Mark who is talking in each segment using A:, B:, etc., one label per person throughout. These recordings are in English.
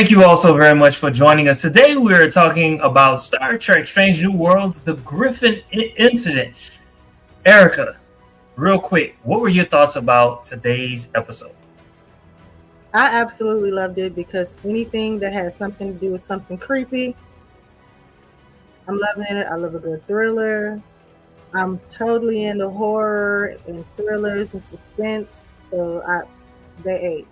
A: Thank you all so very much for joining us. Today we are talking about Star Trek Strange New Worlds, the Griffin Incident. Erica, real quick, what were your thoughts about today's episode?
B: I absolutely loved it because anything that has something to do with something creepy, I'm loving it. I love a good thriller. I'm totally into horror and thrillers and suspense. So they ate.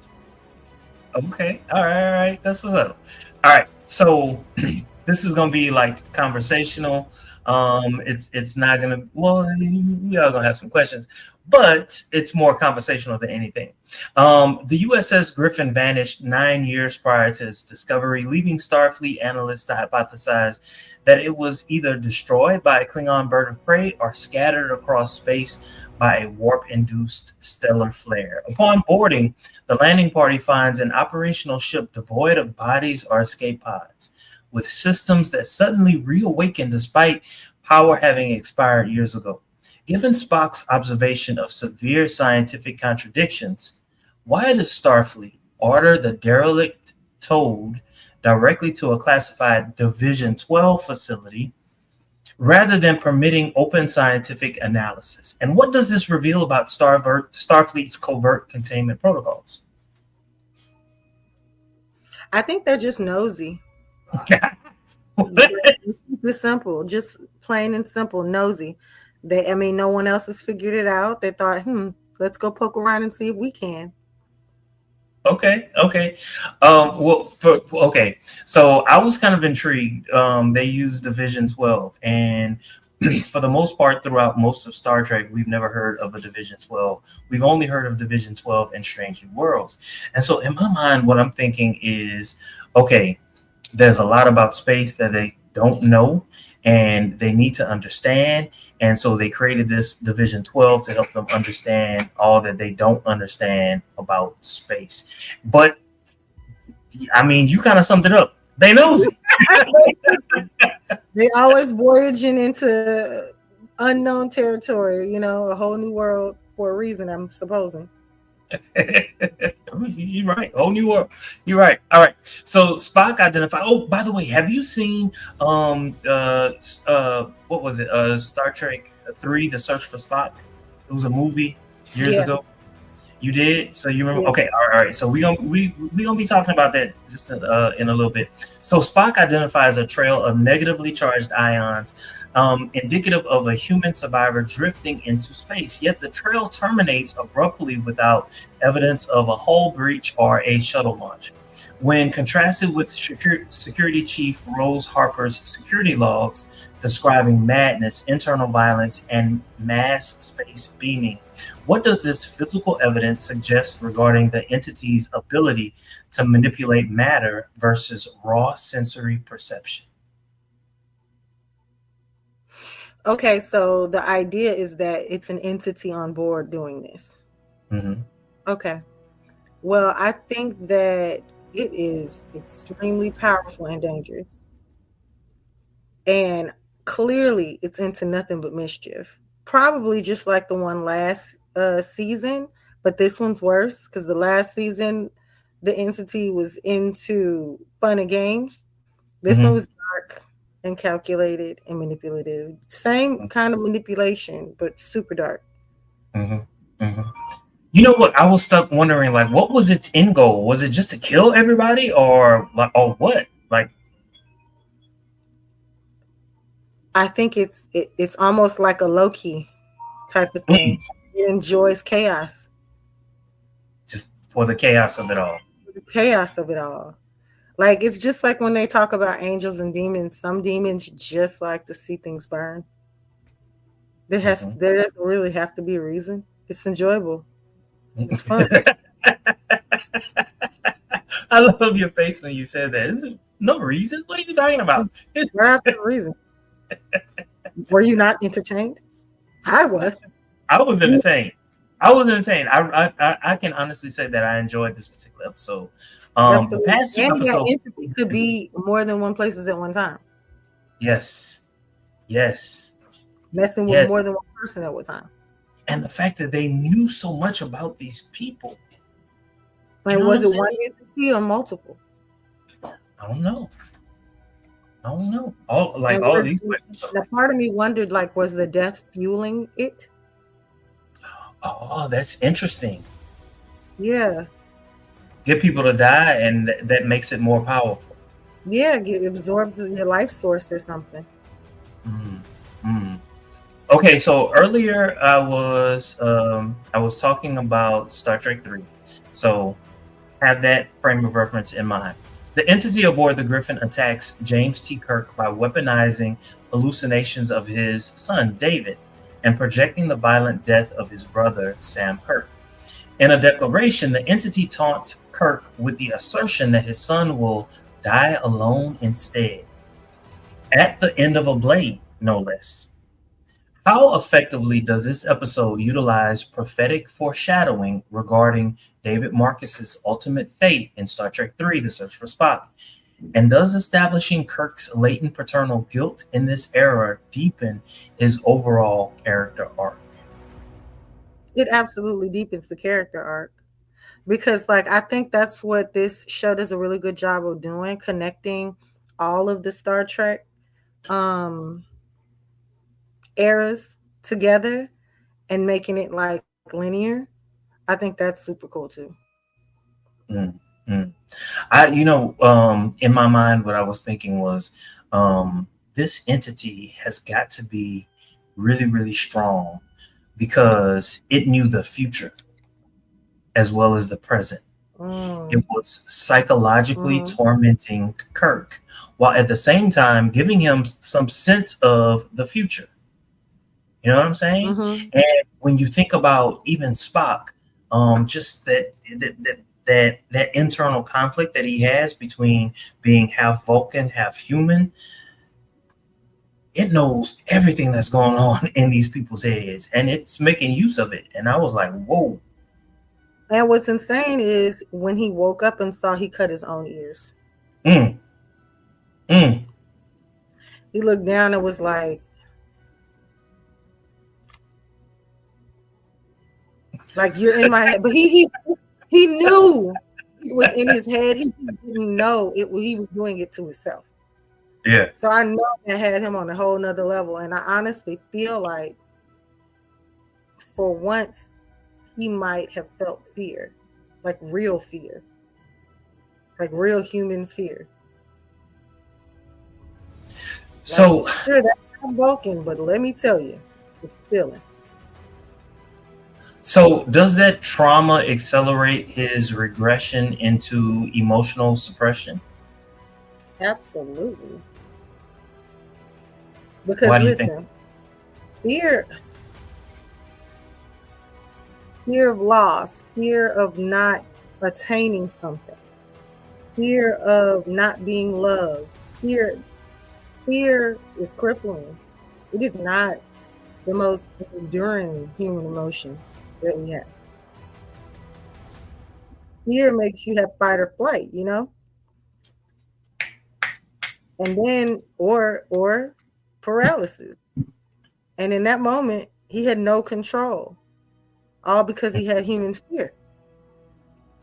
A: Okay, all right, that's what's up. All right, so this is gonna be like conversational. It's not gonna. Well, we are gonna have some questions, but it's more conversational than anything. The USS Griffin vanished 9 years prior to its discovery, leaving Starfleet analysts to hypothesize that it was either destroyed by a Klingon bird of prey or scattered across space by a warp-induced stellar flare. Upon boarding, the landing party finds an operational ship devoid of bodies or escape pods, with systems that suddenly reawaken despite power having expired years ago. Given Spock's observation of severe scientific contradictions, why does Starfleet order the derelict towed directly to a classified Division 12 facility rather than permitting open scientific analysis? And what does this reveal about Starfleet's covert containment protocols?
B: I think they're just nosy. It's simple, just plain and simple, nosy. No one else has figured it out. They thought, let's go poke around and see if we can.
A: Okay. So I was kind of intrigued. They used Division 12, and for the most part, throughout most of Star Trek, we've never heard of a Division 12. We've only heard of Division 12 in Strange New Worlds. And so in my mind, what I'm thinking is, okay, there's a lot about space that they don't know and they need to understand. And so they created this Division 12 to help them understand all that they don't understand about space. But I mean, you kind of summed it up. They know.
B: They always voyaging into unknown territory, a whole new world for a reason, I'm supposing.
A: You're right. Whole new world. You're right. All right. So Spock identified. Oh, by the way, have you seen what was it? Star Trek 3: The Search for Spock. It was a movie years ago. You did? So you remember? Yeah. Okay. All right. So we gonna be talking about that just in a little bit. So Spock identifies a trail of negatively charged ions, indicative of a human survivor drifting into space. Yet the trail terminates abruptly without evidence of a hull breach or a shuttle launch. When contrasted with Security Chief Rose Harper's security logs describing madness, internal violence, and mass space beaming, what does this physical evidence suggest regarding the entity's ability to manipulate matter versus raw sensory perception?
B: Okay, so the idea is that it's an entity on board doing this.
A: Mm-hmm.
B: Okay. Well, I think that it is extremely powerful and dangerous. And clearly it's into nothing but mischief. Probably just like the one last season, but this one's worse because the last season, the entity was into fun and games. This one was dark and calculated and manipulative. Same kind of manipulation, but super dark.
A: You know what? I was stuck wondering, like, what was its end goal? Was it just to kill everybody, or what? Like,
B: I think it's almost like a Loki type of thing. It enjoys chaos.
A: Just for the chaos of it all.
B: The chaos of it all. Like, it's just like when they talk about angels and demons. Some demons just like to see things burn. There doesn't really have to be a reason. It's enjoyable. It's fun.
A: I love your face when you said that. Is it no reason? What are you talking about?
B: There's no reason. Were you not entertained? I was.
A: I was entertained. I can honestly say that I enjoyed this particular episode. The past two episodes
B: could be more than one places at one time.
A: Yes.
B: Messing with more than one person at one time.
A: And the fact that they knew so much about these people.
B: And was it one entity or multiple?
A: I don't know. I don't know. All
B: And
A: all of
B: was
A: these questions are
B: the
A: like,
B: part of me wondered, like, was the death fueling it?
A: oh, that's interesting.
B: Yeah,
A: Get people to die, and that makes it more powerful.
B: yeah, it absorbs your life source or something.
A: Mm, mm. Okay, so earlier I was talking about Star Trek 3. So have that frame of reference in mind. The entity aboard the Griffin attacks James T. Kirk by weaponizing hallucinations of his son David and projecting the violent death of his brother Sam Kirk. In a declaration, the entity taunts Kirk with the assertion that his son will die alone instead, at the end of a blade, no less. How effectively does this episode utilize prophetic foreshadowing regarding David Marcus's ultimate fate in Star Trek III: The Search for Spock? And does establishing Kirk's latent paternal guilt in this era deepen his overall character arc?
B: It absolutely deepens the character arc because, like, I think that's what this show does a really good job of doing, connecting all of the Star Trek um eras together and making it like linear. I think that's super cool too.
A: Mm, mm. In my mind, what I was thinking was, this entity has got to be really, really strong because it knew the future as well as the present. It
B: Mm.
A: was psychologically
B: Mm-hmm.
A: tormenting Kirk, while at the same time giving him some sense of the future. You know what I'm saying?
B: Mm-hmm.
A: And when you think about even Spock, just that internal conflict that he has between being half Vulcan, half human, it knows everything that's going on in these people's heads, and it's making use of it. And I was like, whoa.
B: And what's insane is when he woke up and saw he cut his own ears.
A: Mm, mm.
B: He looked down and was like you're in my head. But he knew it was in his head. He just didn't know it. He was doing it to himself.
A: Yeah.
B: So I know that had him on a whole nother level. And I honestly feel like for once he might have felt fear, like real fear, like real human fear. Like,
A: So,
B: sure, that's not Vulcan, but let me tell you, it's feeling.
A: so does that trauma accelerate his regression into emotional suppression?
B: Absolutely.
A: Why
B: Because
A: do you think?
B: listen, fear, fear of loss, fear of not attaining something, fear of not being loved, fear is crippling. It is not the most enduring human emotion that we have. Fear makes you have fight or flight, and then or paralysis. And in that moment, he had no control, all because he had human fear.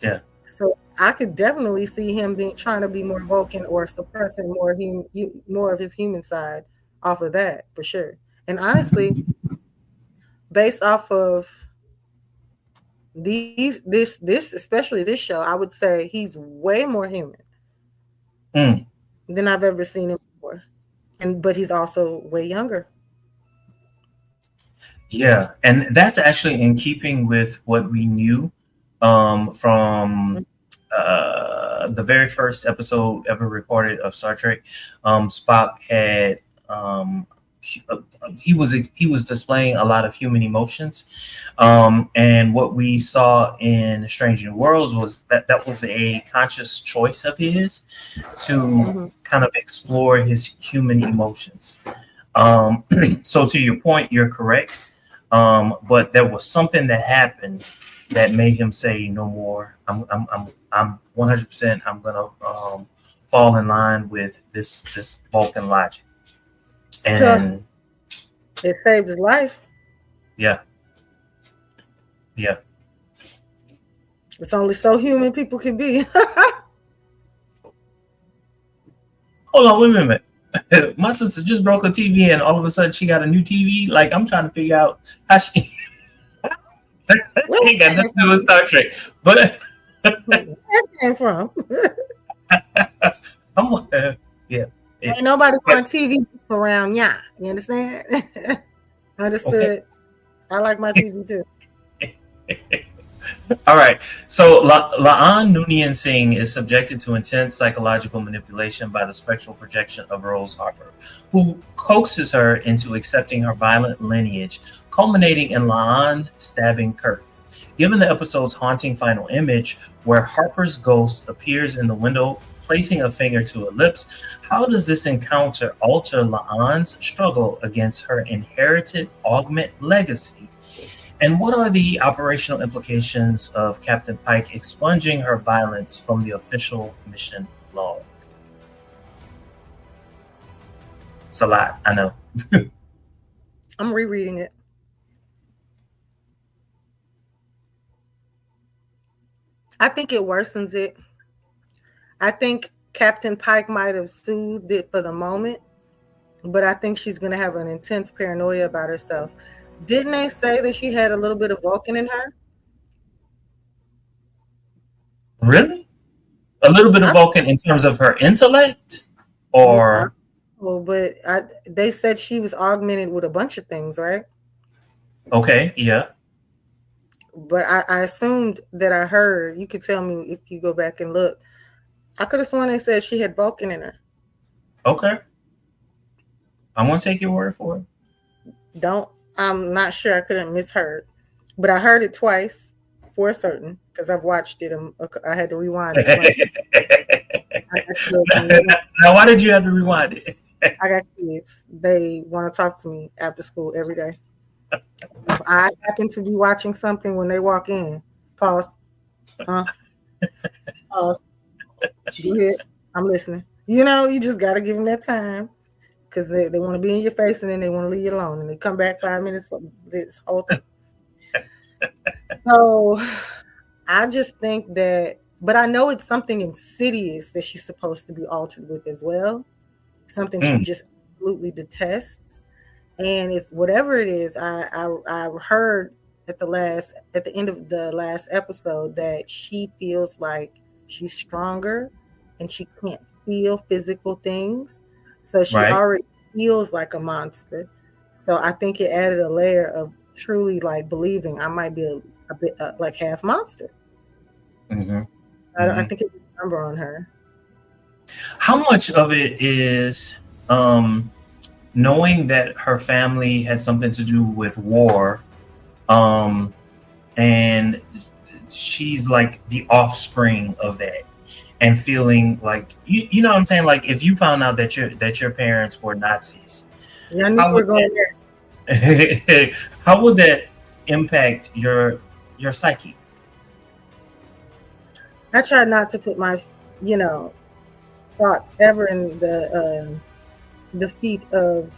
A: Yeah.
B: So I could definitely see him being trying to be more Vulcan or suppressing more of his human side off of that for sure. And honestly, based off of this especially this show, I would say he's way more human
A: Mm.
B: than I've ever seen him before. But he's also way younger.
A: Yeah, and that's actually in keeping with what we knew from the very first episode ever recorded of Star Trek. Spock had he was displaying a lot of human emotions, and what we saw in Strange New Worlds was that was a conscious choice of his to
B: Mm-hmm.
A: kind of explore his human emotions. So to your point, you're correct. But there was something that happened that made him say no more. I'm 100%. I'm gonna fall in line with this Vulcan logic. And
B: It saved his life.
A: yeah, yeah,
B: It's only so human people can be.
A: hold on, wait a minute. My sister just broke her TV, and all of a sudden she got a new TV. Like I'm trying to figure out how she ain't got nothing to do with Star Trek, but
B: Where that came from?
A: I'm yeah.
B: Ain't nobody on TV around, yeah. You understand? Understood.
A: Okay.
B: I like my TV too.
A: All right. So La'an Noonien-Singh is subjected to intense psychological manipulation by the spectral projection of Rose Harper, who coaxes her into accepting her violent lineage, culminating in La'an stabbing Kirk. Given the episode's haunting final image, where Harper's ghost appears in the window, placing a finger to her lips, how does this encounter alter La'an's struggle against her inherited augment legacy? And what are the operational implications of Captain Pike expunging her violence from the official mission log? It's a lot, I know.
B: I'm rereading it. I think it worsens it. I think Captain Pike might have soothed it for the moment, but I think she's going to have an intense paranoia about herself. Didn't they say that she had a little bit of Vulcan in her?
A: Really? A little bit of Vulcan in terms of her intellect? Or
B: but they said she was augmented with a bunch of things, right?
A: okay, yeah.
B: But I assumed that I heard, you could tell me if you go back and look, I could have sworn they said she had Vulcan in her.
A: Okay. I'm going to take your word for it.
B: I'm not sure, I couldn't misheard. But I heard it twice for certain because I've watched it. I had to rewind it.
A: Now, why did you have to rewind it?
B: I got kids. They want to talk to me after school every day. If I happen to be watching something when they walk in, pause. Pause. Go ahead. I'm listening. You just got to give them that time because they want to be in your face and then they want to leave you alone and they come back 5 minutes. This whole thing. So I just think that, but I know it's something insidious that she's supposed to be altered with as well. Something she just absolutely detests. And it's whatever it is. I heard at the end of the last episode that she feels like she's stronger and she can't feel physical things. So she already feels like a monster. So I think it added a layer of truly like believing I might be a bit like half monster.
A: Mm-hmm.
B: I think it's a number on her.
A: How much of it is knowing that her family had something to do with war, and she's like the offspring of that, and feeling like you know what I'm saying? Like if you found out that your parents were Nazis,
B: I knew you were going
A: there. How would that impact your psyche?
B: I try not to put my thoughts ever in the feet in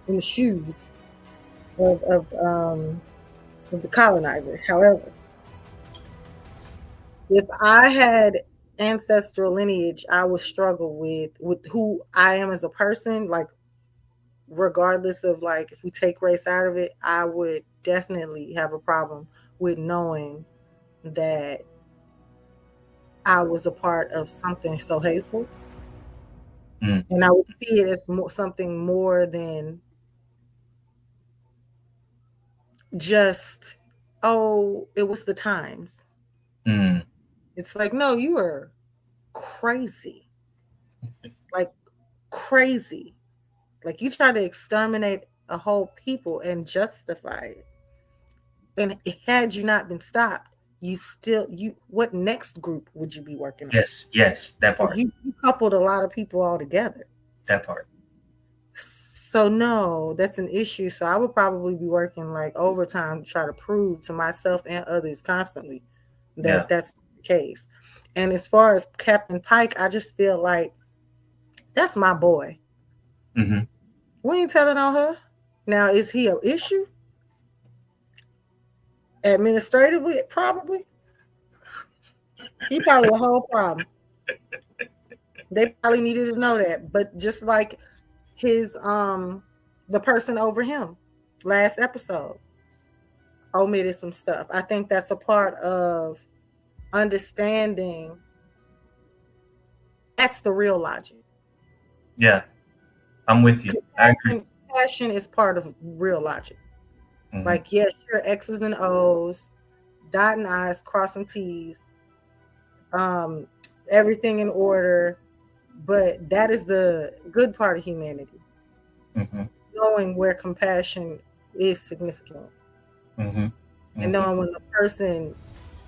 B: the shoes of the colonizer. However, if I had ancestral lineage, I would struggle with who I am as a person, like regardless of like if we take race out of it, I would definitely have a problem with knowing that I was a part of something so hateful. And I would see it as something more than just, it was the times. It's like, no, you are crazy. Like crazy. Like you try to exterminate a whole people and justify it. And had you not been stopped, what next group would you be working on?
A: Yes, that part.
B: You coupled a lot of people all together.
A: That part.
B: So no, that's an issue. So I would probably be working like overtime to try to prove to myself and others constantly that that's the case. And as far as Captain Pike, I just feel like that's my boy.
A: Mm-hmm.
B: We ain't telling on her. Now, is he an issue? Administratively, probably. He probably a whole problem. They probably needed to know that. But just like his the person over him last episode omitted some stuff. I think that's a part of understanding. That's the real logic.
A: Yeah, I'm with you. I agree.
B: Compassion is part of real logic.
A: Mhm.
B: Like, yes, your X's and O's, dotting I's, crossing T's, everything in order. But that is the good part of humanity.
A: Mhm.
B: Knowing where compassion is significant.
A: Mhm.
B: And knowing when the person,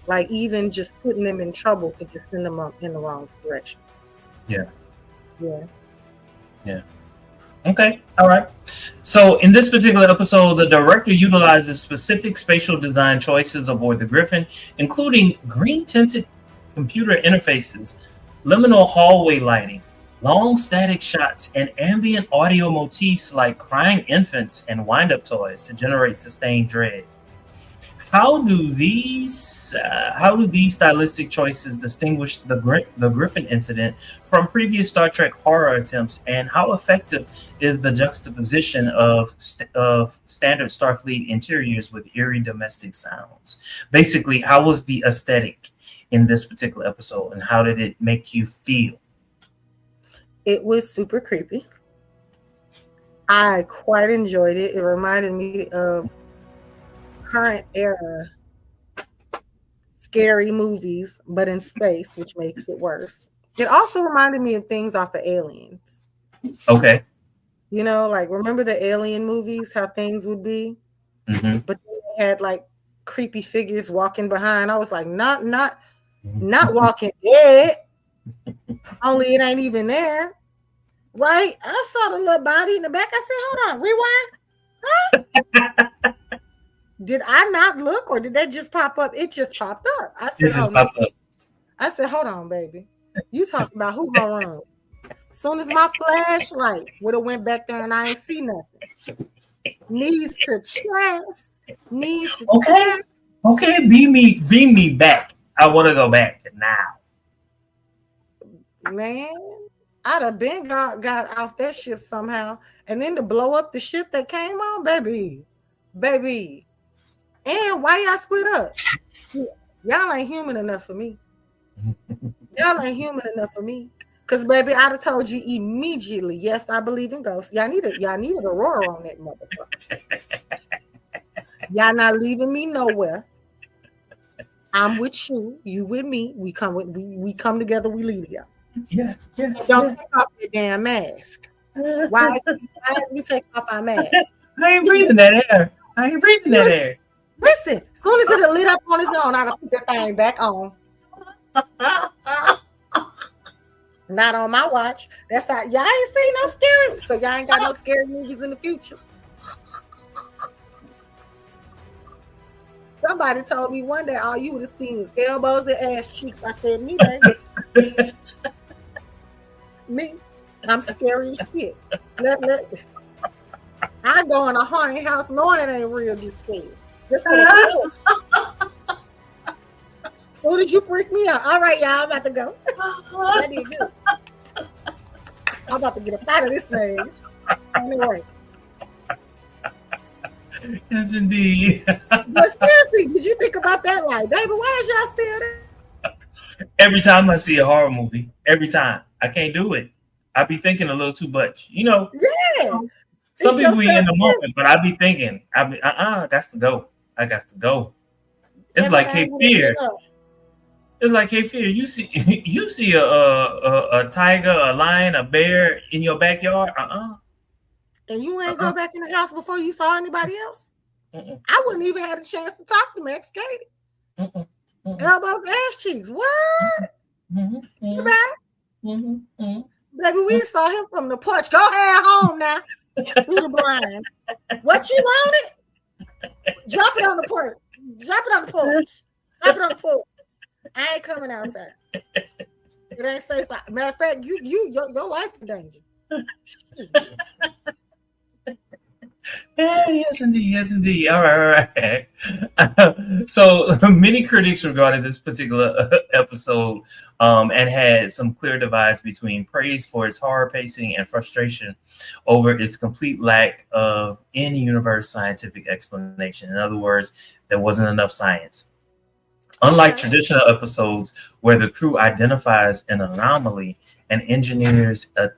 B: like, even just putting them in trouble could just send them up in the wrong direction.
A: Yeah.
B: Yeah.
A: Yeah. Okay. All right. So in this particular episode, the director utilizes specific spatial design choices aboard the Griffin, including green tinted computer interfaces, liminal hallway lighting, long static shots, and ambient audio motifs like crying infants and wind-up toys to generate sustained dread. How do these stylistic choices distinguish the Griffin incident from previous Star Trek horror attempts, and how effective is the juxtaposition of standard Starfleet interiors with eerie domestic sounds? Basically, how was the aesthetic in this particular episode, and how did it make you feel?
B: It was super creepy. I quite enjoyed it. It reminded me of current era scary movies, but in space, which makes it worse. It also reminded me of things off of Aliens.
A: Okay.
B: You know, like, remember the Alien movies, how things would be?
A: Mm-hmm.
B: But they had like creepy figures walking behind. I was like, not Walking Dead. Only it ain't even there. Right? I saw the little body in the back. I said, hold on, rewind. Huh? Did I not look, or did that just pop up? It just popped up. I said,
A: popped up.
B: I said, hold on, baby. You talking about who gonna run? Soon as my flashlight would have went back there and I ain't see nothing. Knees to chest. Knees to chest.
A: Okay, beam me back. I want to go back now.
B: Man, I'd have been got off that ship somehow. And then to blow up the ship that came on, baby. And why y'all split up? Y'all ain't human enough for me. Y'all ain't human enough for me. Because, baby, I'd have told you immediately, yes, I believe in ghosts. Y'all needed Aurora on that motherfucker. Y'all not leaving me nowhere. I'm with you. You with me. We come together. We leave y'all.
A: Yeah.
B: Don't take off your damn mask. Why is we take off our mask?
A: I ain't breathing that air.
B: Listen, as soon as it lit up on its own, I'd put that thing back on. Not on my watch. That's how y'all ain't seen no scary. So y'all ain't got no scary movies in the future. Somebody told me one day all you would have seen is elbows and ass cheeks. I said, me, baby. Me. I'm scary as shit. I go in a haunted house knowing it ain't real, get scared. Just for the So did you freak me out? All right, y'all, I'm about to go. I did good. I'm about to get up out of this maze. Anyway.
A: Yes, indeed.
B: But seriously, did you think about that? Like, baby, why is y'all still there?
A: Every time I see a horror movie, every time, I can't do it. I be thinking a little too much. You know,
B: yeah.
A: Some people be in the moment, but I be thinking, I got to go. I got to go. It's like Cape Fear. It's like Cape Fear. You see a tiger, a lion, a bear in your backyard.
B: And you ain't go back in the house before you saw anybody else? I wouldn't even have a chance to talk to Max Katie. Elbows, ass cheeks. What? You back? Baby, we saw him from the porch. Go ahead home now. Through the blind. What you wanted? Drop it on the porch. Drop it on the porch. Drop it on the porch. I ain't coming outside. It ain't safe. Matter of fact, your life in danger.
A: Yeah, yes, indeed. Yes, indeed. All right, all right. So many critics regarded this particular episode and had some clear divides between praise for its horror pacing and frustration over its complete lack of in-universe scientific explanation. In other words, there wasn't enough science. Unlike
B: Okay.
A: traditional episodes where the crew identifies an anomaly and engineers a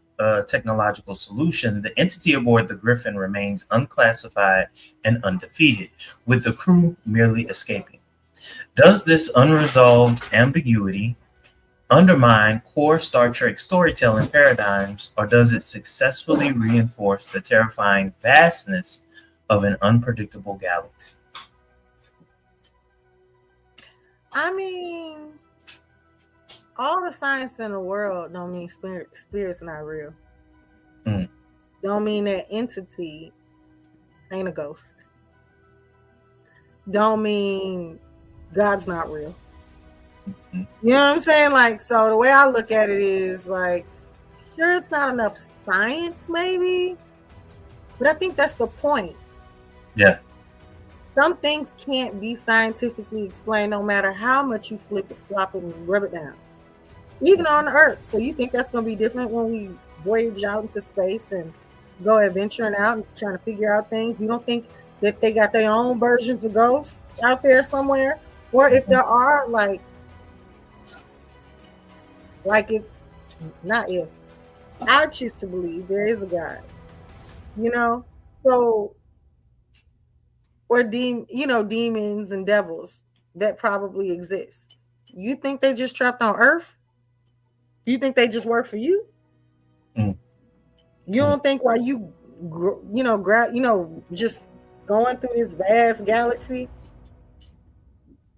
A: technological solution, the entity aboard the Griffin remains unclassified and undefeated, with the crew merely escaping. Does this unresolved ambiguity undermine core Star Trek storytelling paradigms, or does it successfully reinforce the terrifying vastness of an unpredictable galaxy?
B: I mean, all the science in the world don't mean spirit's not real.
A: Mm.
B: Don't mean that entity ain't a ghost. Don't mean God's not real.
A: Mhm.
B: You know what I'm saying? Like, so the way I look at it is like, sure, it's not enough science, maybe, but I think that's the point.
A: Yeah.
B: Some things can't be scientifically explained no matter how much you flip it, flop it, and rub it down. Even on Earth. So you think that's going to be different when we voyage out into space and go adventuring out and trying to figure out things? You don't think that they got their own versions of ghosts out there somewhere? Or if there are, if, not if, I choose to believe there is a God, you know? So, or demons and devils that probably exist. You think they just trapped on Earth? Do you think they just work for you?
A: Mm.
B: You don't think while just going through this vast galaxy,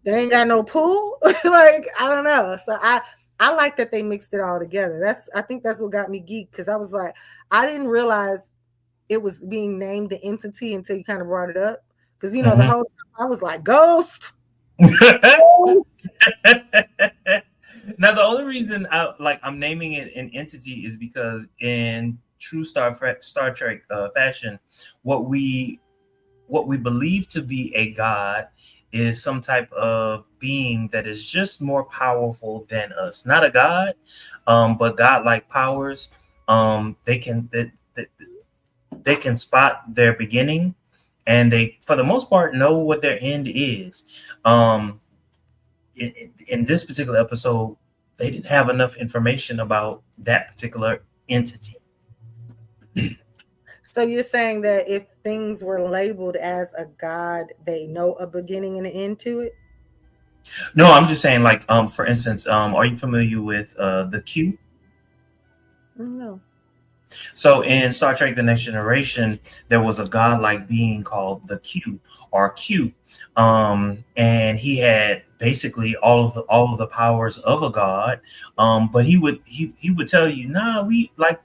B: they ain't got no pull? Like, I don't know. So I like that they mixed it all together. I think that's what got me geeked, because I was like, I didn't realize it was being named the entity until you kind of brought it up. Because the whole time I was like, ghost.
A: Now, the only reason I'm naming it an entity is because in true Star Trek fashion, what we believe to be a god is some type of being that is just more powerful than us. Not a god, but godlike powers. They can spot their beginning, and they, for the most part, know what their end is. In this particular episode, they didn't have enough information about that particular entity.
B: So you're saying that if things were labeled as a god, they know a beginning and an end to it?
A: No, I'm just saying, like, for instance, are you familiar with the Q?
B: No.
A: So in Star Trek: The Next Generation, there was a godlike being called the Q, or Q, and he had basically all of the powers of a god. But he would tell you, nah, we were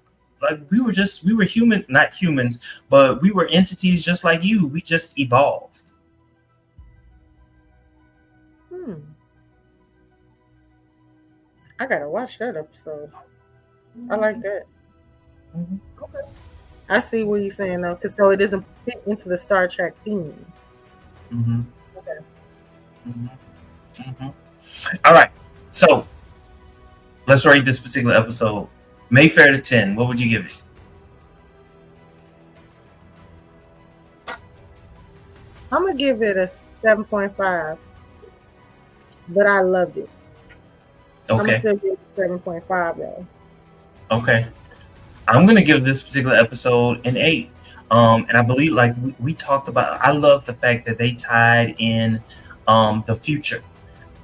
A: human, not humans, but we were entities just like you. We just evolved.
B: I gotta watch that episode. I like that.
A: Mm-hmm.
B: Okay. I see what you're saying though, because so it doesn't fit into the Star Trek theme.
A: Mm-hmm.
B: Okay.
A: Mm-hmm. Mm-hmm. All right, so let's rate this particular episode. Mayfair to 10. What would you give it?
B: I'm gonna give it a 7.5, but I loved it. I'm gonna
A: Okay.
B: still give it 7.5 though.
A: Okay. I'm gonna give this particular episode an 8. And I believe, like we talked about, I love the fact that they tied in the future.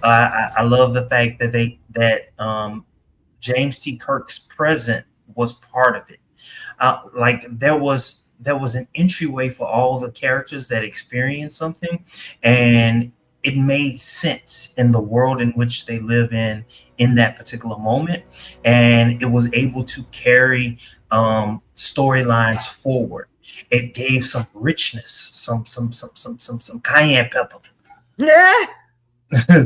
A: I love the fact that James T. Kirk's present was part of it. Like there was an entryway for all the characters that experienced something, and it made sense in the world in which they live in that particular moment, and it was able to carry storylines forward. It gave some richness, some cayenne pepper
B: Yeah.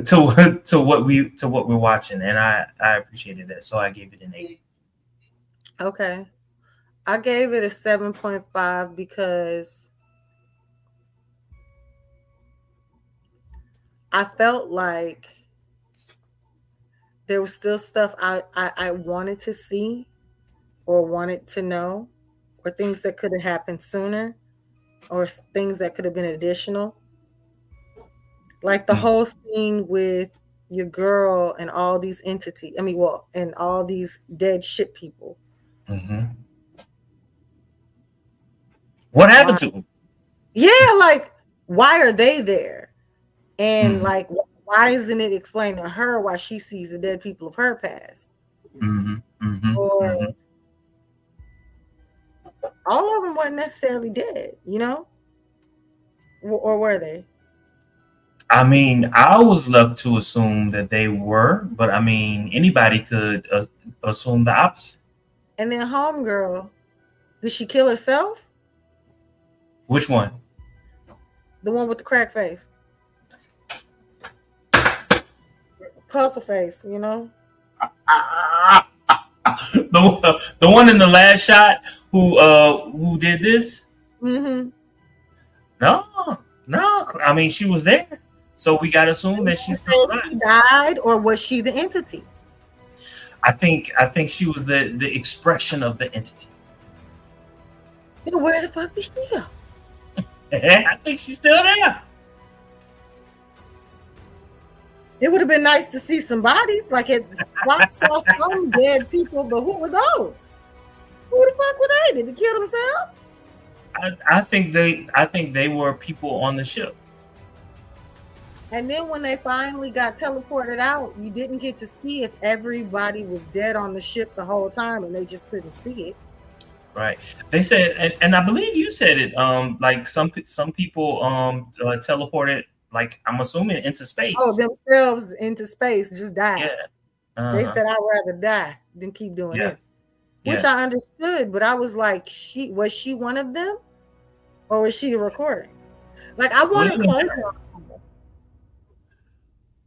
A: to what we're watching, and I appreciated that, so I gave it an 8.
B: Okay. I gave it a 7.5 because I felt like there was still stuff I wanted to see or wanted to know, or things that could have happened sooner, or things that could have been additional. Like the whole scene with your girl and all these entities. I mean, well, and all these dead shit people.
A: Mm-hmm. What happened
B: Why?
A: to him?
B: Yeah, like why are they there? And
A: Mm-hmm.
B: like why isn't it explained to her why she sees the dead people of her past?
A: Mm-hmm. Mm-hmm.
B: Or
A: Mm-hmm.
B: all of them weren't necessarily dead, you know? Or were they?
A: I mean, I was left to assume that they were, but I mean, anybody could assume the opposite.
B: And then homegirl, did she kill herself?
A: Which one?
B: The one with the crack face. Puzzle face, you know?
A: The one in the last shot who did this?
B: Mm-hmm.
A: No, no. I mean, she was there, so we got to assume that she's still alive.
B: She died, or was she the entity?
A: I think she was the expression of the entity.
B: Then where the fuck did she go?
A: I think she's still there.
B: It would have been nice to see some bodies. Like Spock saw some dead people, but who were those? Who the fuck were they? Did they kill themselves?
A: I think they were people on the ship.
B: And then when they finally got teleported out, you didn't get to see if everybody was dead on the ship the whole time, and they just couldn't see it.
A: Right. They said, and I believe you said it. Like some people teleported. Like I'm assuming into space.
B: Oh, themselves into space, just died.
A: Yeah.
B: They said, "I'd rather die than keep doing this," which I understood. But I was like, was she one of them, or was she a recording? Like I wanted closure.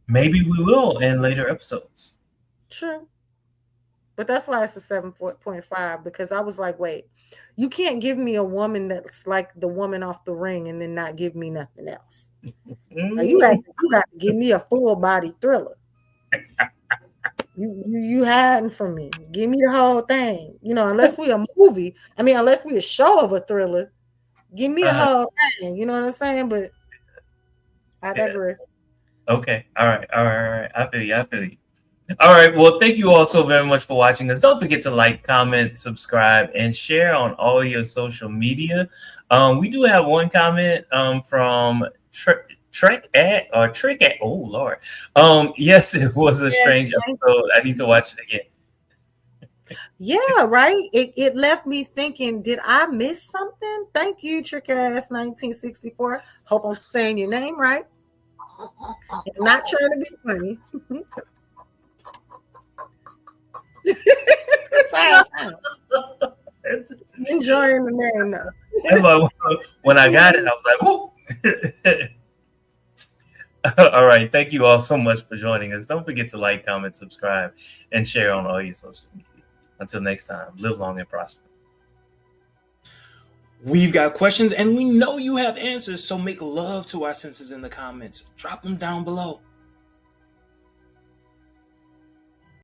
A: Maybe we will in later episodes.
B: True. But that's why it's a 7.5, because I was like, wait, you can't give me a woman that's like the woman off the ring and then not give me nothing else. You got to give me a full body thriller. You hiding from me. Give me the whole thing. You know, unless we a movie. I mean, unless we a show of a thriller, give me the whole thing. You know what I'm saying? But I digress.
A: Okay. All right. I feel you. All right. Well, thank you all so very much for watching us. Don't forget to like, comment, subscribe, and share on all your social media. We do have one comment from Trick at. Oh Lord. Yes, it was a strange episode. I need to watch it again.
B: Yeah, right. It left me thinking, did I miss something? Thank you, Trick Ass 1964. Hope I'm saying your name right. I'm not trying to be funny. That's how I sound. Enjoying the name though.
A: When I got it, I was like, whoa. All right. Thank you all so much for joining us. Don't forget to like, comment, subscribe, and share on all your social media. Until next time, live long and prosper. We've got questions and we know you have answers, so make love to our senses in the comments. Drop them down below.